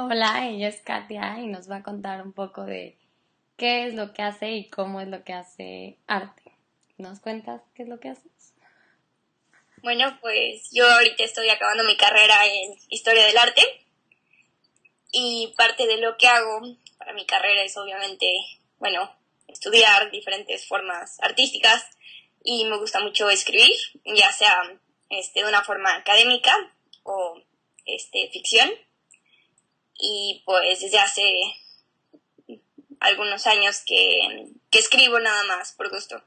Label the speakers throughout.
Speaker 1: Hola, ella es Katia y nos va a contar un poco de qué es lo que hace y cómo es lo que hace arte. ¿Nos cuentas qué es lo que haces?
Speaker 2: Bueno, pues yo ahorita estoy acabando mi carrera en Historia del Arte y parte de lo que hago para mi carrera es obviamente, bueno, estudiar diferentes formas artísticas y me gusta mucho escribir, ya sea de una forma académica o ficción, y pues desde hace algunos años que escribo nada más por gusto.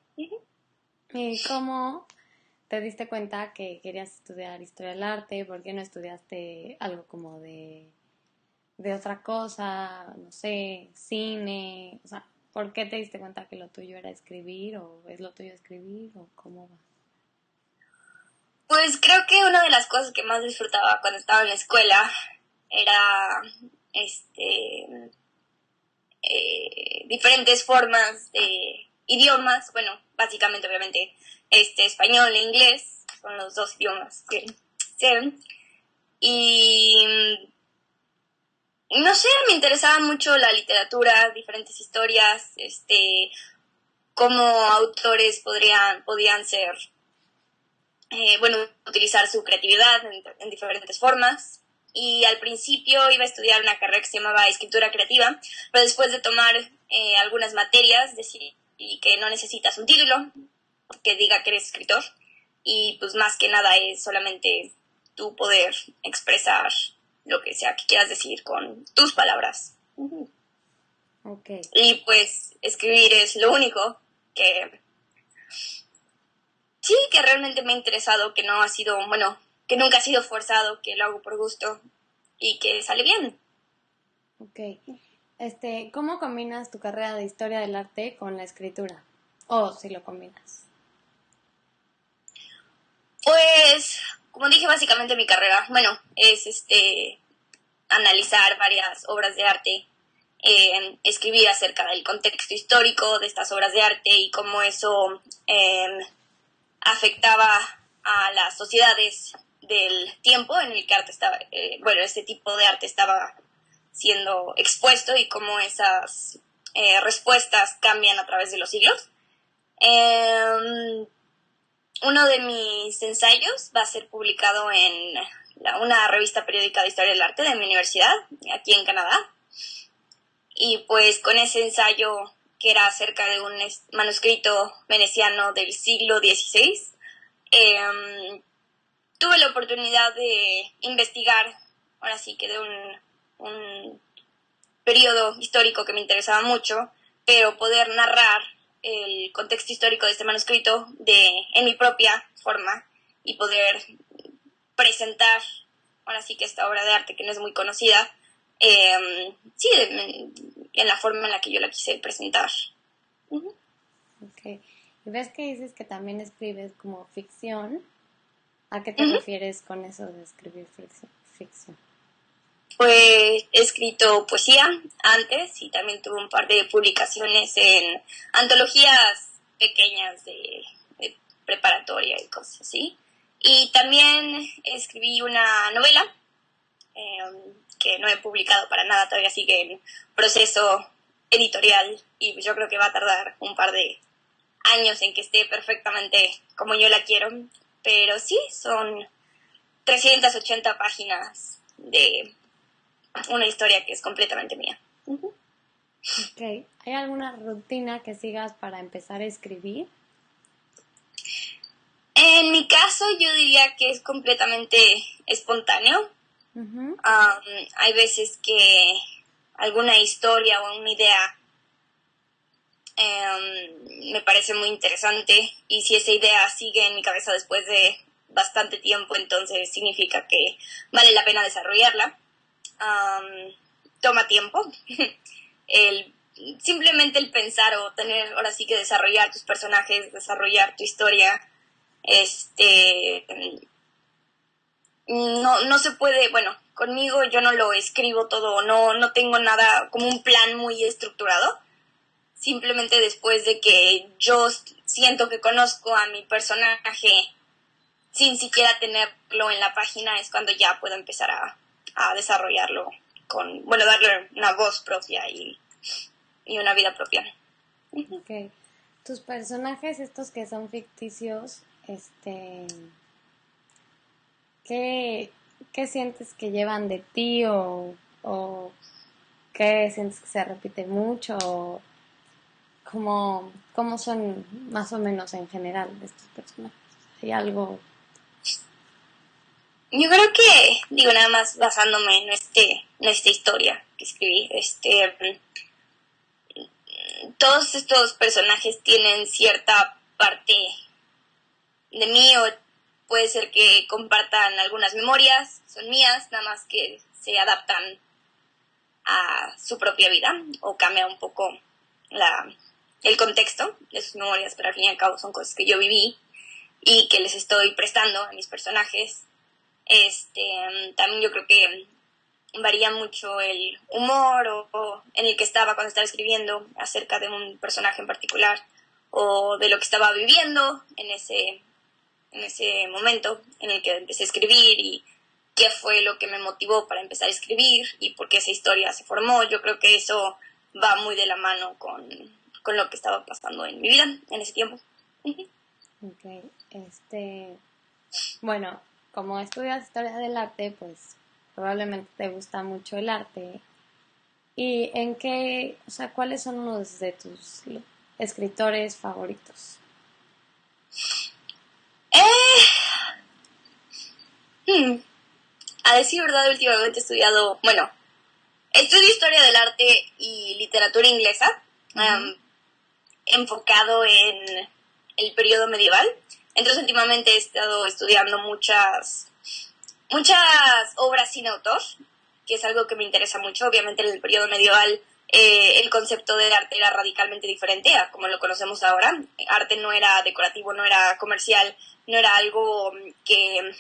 Speaker 1: ¿Y cómo te diste cuenta que querías estudiar historia del arte? ¿Por qué no estudiaste algo como de otra cosa? No sé, cine. O sea, ¿por qué te diste cuenta que lo tuyo era escribir o es lo tuyo escribir o cómo va?
Speaker 2: Pues creo que una de las cosas que más disfrutaba cuando estaba en la escuela era diferentes formas de idiomas, bueno, básicamente obviamente español e inglés son los dos idiomas que sé. Y no sé, me interesaba mucho la literatura, diferentes historias, cómo autores podían ser, bueno, utilizar su creatividad en diferentes formas. Y al principio iba a estudiar una carrera que se llamaba escritura creativa, pero después de tomar algunas materias decidí que no necesitas un título que diga que eres escritor, y pues más que nada es solamente tu poder expresar lo que sea que quieras decir con tus palabras.
Speaker 1: Ok.
Speaker 2: Y pues escribir es lo único que sí, que realmente me ha interesado, que no ha sido, bueno, que nunca ha sido forzado, que lo hago por gusto y que sale bien.
Speaker 1: Ok. ¿Cómo combinas tu carrera de historia del arte con la escritura? O si lo combinas.
Speaker 2: Pues, como dije, básicamente mi carrera, bueno, es analizar varias obras de arte, escribir acerca del contexto histórico de estas obras de arte y cómo eso afectaba a las sociedades del tiempo en el que arte estaba, bueno, este tipo de arte estaba siendo expuesto y cómo esas respuestas cambian a través de los siglos. Uno de mis ensayos va a ser publicado en una revista periódica de historia del arte de mi universidad, aquí en Canadá. Y pues con ese ensayo, que era acerca de un manuscrito veneciano del siglo XVI, tuve la oportunidad de investigar, ahora sí que de un periodo histórico que me interesaba mucho, pero poder narrar el contexto histórico de este manuscrito en mi propia forma y poder presentar, ahora sí que esta obra de arte que no es muy conocida, sí, en la forma en la que yo la quise presentar. Uh-huh.
Speaker 1: Ok. Y ves que dices que también escribes como ficción. ¿A qué te
Speaker 2: Uh-huh.
Speaker 1: refieres con eso de escribir ficción?
Speaker 2: Pues he escrito poesía antes y también tuve un par de publicaciones en antologías pequeñas de preparatoria y cosas así. Y también escribí una novela que no he publicado para nada, todavía sigue en proceso editorial y yo creo que va a tardar un par de años en que esté perfectamente como yo la quiero. Pero sí, son 380 páginas de una historia que es completamente mía. Uh-huh.
Speaker 1: Ok. ¿Hay alguna rutina que sigas para empezar a escribir?
Speaker 2: En mi caso, yo diría que es completamente espontáneo.
Speaker 1: Uh-huh.
Speaker 2: Hay veces que alguna historia o una idea me parece muy interesante, y si esa idea sigue en mi cabeza después de bastante tiempo, entonces significa que vale la pena desarrollarla. Toma tiempo. el, Simplemente el pensar o tener, ahora sí que desarrollar tus personajes, desarrollar tu historia, este no se puede, bueno, conmigo yo no lo escribo todo, no tengo nada como un plan muy estructurado. Simplemente después de que yo siento que conozco a mi personaje sin siquiera tenerlo en la página es cuando ya puedo empezar a desarrollarlo bueno, darle una voz propia y una vida propia.
Speaker 1: Ok. Tus personajes, estos que son ficticios, ¿qué, qué sientes que llevan de ti o qué sientes que se repite mucho? O cómo son más o menos en general de estos personajes? ¿Hay algo?
Speaker 2: Yo creo que, digo, nada más basándome en esta historia que escribí, todos estos personajes tienen cierta parte de mí, o puede ser que compartan algunas memorias, son mías, nada más que se adaptan a su propia vida o cambia un poco el contexto de sus memorias, pero al fin y al cabo son cosas que yo viví y que les estoy prestando a mis personajes. También yo creo que varía mucho el humor o en el que estaba cuando estaba escribiendo acerca de un personaje en particular o de lo que estaba viviendo en ese momento en el que empecé a escribir y qué fue lo que me motivó para empezar a escribir y por qué esa historia se formó. Yo creo que eso va muy de la mano con lo que estaba pasando en mi vida en ese tiempo.
Speaker 1: Ok, bueno, como estudias historia del arte, pues probablemente te gusta mucho el arte. ¿Y en qué, o sea, cuáles son unos de tus escritores favoritos?
Speaker 2: A decir verdad, últimamente he estudiado, bueno, estudio historia del arte y literatura inglesa, enfocado en el periodo medieval. Entonces últimamente he estado estudiando muchas obras sin autor, que es algo que me interesa mucho. Obviamente en el periodo medieval el concepto de arte era radicalmente diferente a como lo conocemos ahora. Arte no era decorativo, no era comercial, no era algo que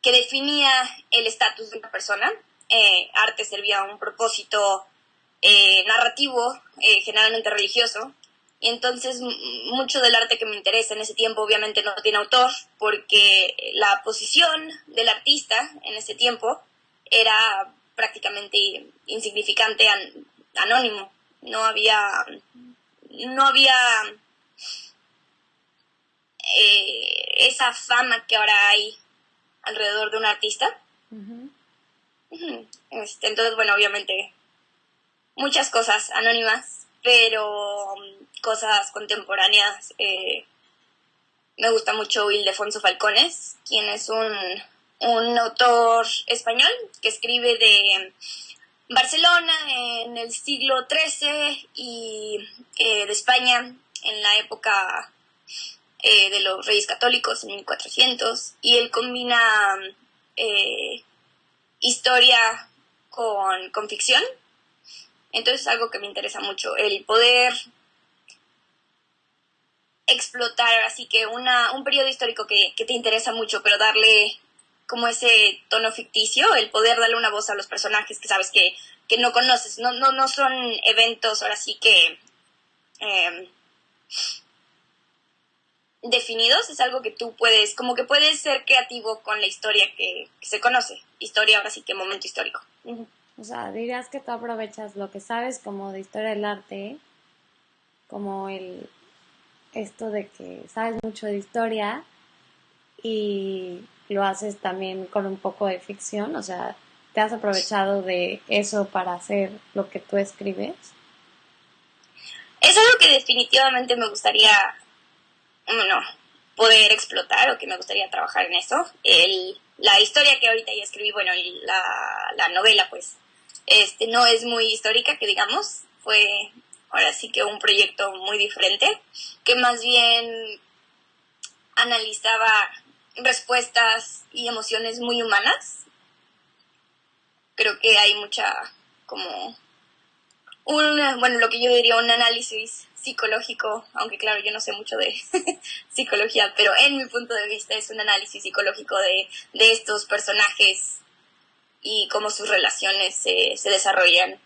Speaker 2: definía el estatus de una persona. Arte servía a un propósito narrativo, generalmente religioso. Y entonces mucho del arte que me interesa en ese tiempo obviamente no tiene autor, porque la posición del artista en ese tiempo era prácticamente insignificante, anónimo. No había esa fama que ahora hay alrededor de un artista. Entonces, bueno, obviamente muchas cosas anónimas, pero cosas contemporáneas. Me gusta mucho Ildefonso Falcones, quien es un autor español que escribe de Barcelona en el siglo XIII y de España en la época de los Reyes Católicos en 1400, y él combina historia con ficción. Entonces es algo que me interesa mucho, el poder explotar así que un periodo histórico que te interesa mucho, pero darle como ese tono ficticio, el poder darle una voz a los personajes que sabes que no conoces, no son eventos ahora sí que definidos, es algo que tú puedes, como que puedes ser creativo con la historia que se conoce, historia ahora sí que momento histórico.
Speaker 1: O sea, dirías que tú aprovechas lo que sabes como de historia del arte, como esto de que sabes mucho de historia y lo haces también con un poco de ficción, o sea, ¿te has aprovechado de eso para hacer lo que tú escribes?
Speaker 2: Es algo que definitivamente me gustaría, poder explotar, o que me gustaría trabajar en eso. La historia que ahorita ya escribí, bueno, la novela, pues, no es muy histórica, que digamos, fue ahora sí que un proyecto muy diferente, que más bien analizaba respuestas y emociones muy humanas. Creo que hay mucha, como, bueno, lo que yo diría un análisis psicológico, aunque claro, yo no sé mucho de psicología, pero en mi punto de vista es un análisis psicológico de estos personajes y cómo sus relaciones se desarrollan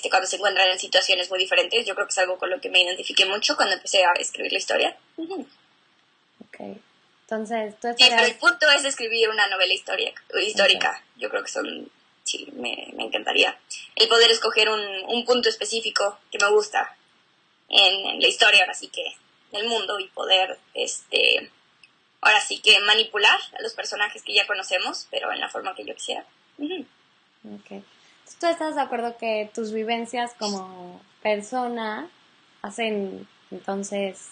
Speaker 2: cuando se encuentran en situaciones muy diferentes. Yo creo que es algo con lo que me identifiqué mucho cuando empecé a escribir la historia.
Speaker 1: Ok, entonces tú
Speaker 2: Sí, pero
Speaker 1: estarías...
Speaker 2: el punto es escribir una novela histórica.
Speaker 1: Okay.
Speaker 2: Yo creo que son sí, me encantaría el poder escoger un punto específico que me gusta en la historia, ahora sí que del mundo, y poder, ahora sí que manipular a los personajes que ya conocemos, pero en la forma que yo quisiera. Uh-huh.
Speaker 1: Okay. ¿Tú estás de acuerdo que tus vivencias como persona hacen entonces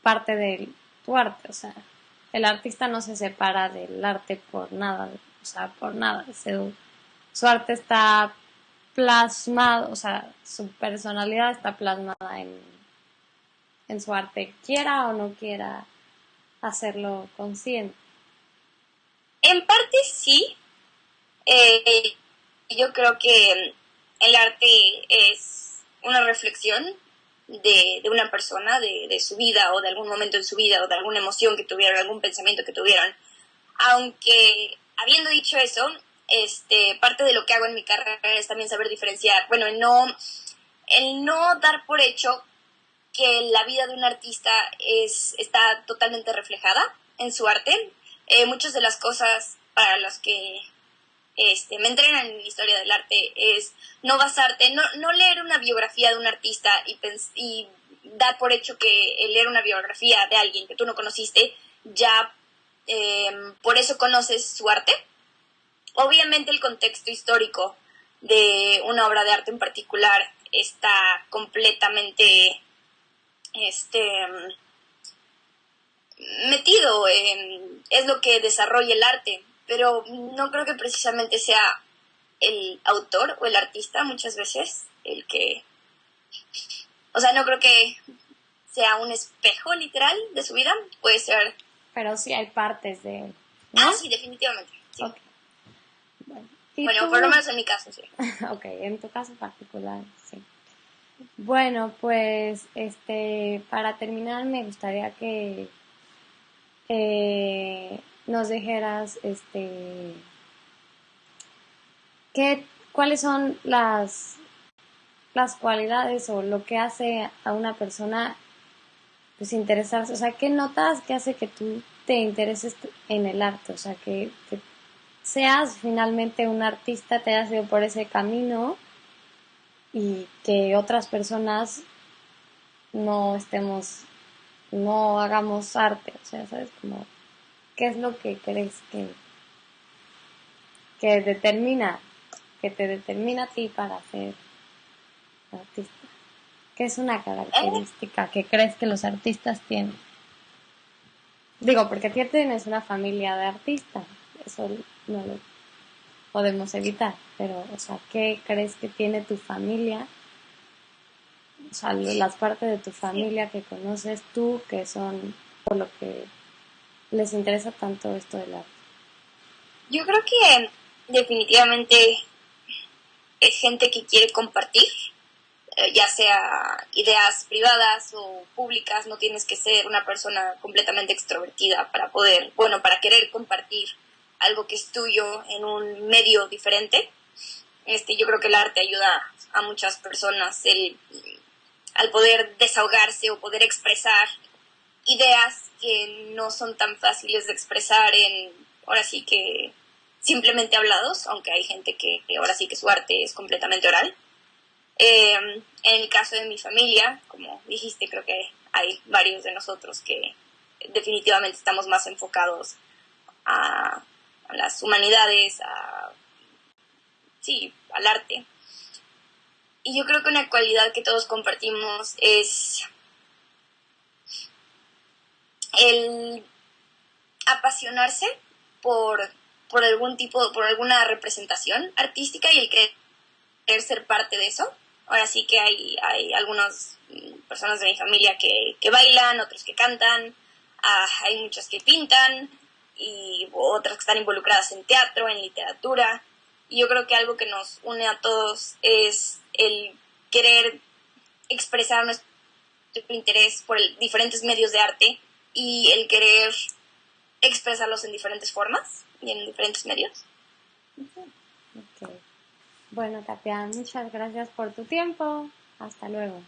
Speaker 1: parte de tu arte? O sea, el artista no se separa del arte por nada, o sea, por nada. Su arte está plasmado, o sea, su personalidad está plasmada en su arte, quiera o no quiera hacerlo consciente.
Speaker 2: En parte sí. Yo creo que el arte es una reflexión de una persona, de su vida, o de algún momento en su vida, o de alguna emoción que tuvieron, algún pensamiento que tuvieron. Aunque, habiendo dicho eso, parte de lo que hago en mi carrera es también saber diferenciar, bueno, el no dar por hecho que la vida de un artista está totalmente reflejada en su arte. Muchas de las cosas para las que me entrenan en la historia del arte es no basarte, no leer una biografía de un artista y dar por hecho que el leer una biografía de alguien que tú no conociste ya por eso conoces su arte. Obviamente el contexto histórico de una obra de arte en particular está completamente metido, es lo que desarrolla el arte, pero no creo que precisamente sea el autor o el artista muchas veces el que, o sea, no creo que sea un espejo literal de su vida, puede ser.
Speaker 1: Pero sí hay partes de él, ¿no?
Speaker 2: Sí, definitivamente. Sí.
Speaker 1: Okay.
Speaker 2: Bueno, por lo menos en mi caso, sí.
Speaker 1: Ok, en tu caso particular, sí. Bueno, pues, para terminar me gustaría que nos dijeras, cuáles son las cualidades o lo que hace a una persona pues interesarse, o sea, ¿qué notas que hace que tú te intereses en el arte? O sea, que seas finalmente un artista, te hayas ido por ese camino y que otras personas no hagamos arte, o sea, ¿sabes? Como, ¿qué es lo que crees que te determina a ti para ser artista? ¿Qué es una característica que crees que los artistas tienen? Digo, porque tú tienes una familia de artistas, eso no lo podemos evitar, pero, o sea, ¿qué crees que tiene tu familia? O sea, las partes de tu familia que conoces tú, que son por lo que les interesa tanto esto del arte.
Speaker 2: Yo creo que definitivamente es gente que quiere compartir, ya sea ideas privadas o públicas. No tienes que ser una persona completamente extrovertida para poder, bueno, para querer compartir algo que es tuyo en un medio diferente. Yo creo que el arte ayuda a muchas personas al poder desahogarse o poder expresar ideas que no son tan fáciles de expresar ahora sí que simplemente hablados, aunque hay gente que ahora sí que su arte es completamente oral. En el caso de mi familia, como dijiste, creo que hay varios de nosotros que definitivamente estamos más enfocados a las humanidades, al arte. Y yo creo que una cualidad que todos compartimos es el apasionarse por por alguna representación artística y el querer ser parte de eso. Ahora sí que hay algunas personas de mi familia que bailan, otros que cantan, hay muchas que pintan y otras que están involucradas en teatro, en literatura. Y yo creo que algo que nos une a todos es el querer expresar nuestro interés por diferentes medios de arte y el querer expresarlos en diferentes formas y en diferentes medios.
Speaker 1: Okay. Bueno, Katia, muchas gracias por tu tiempo. Hasta luego.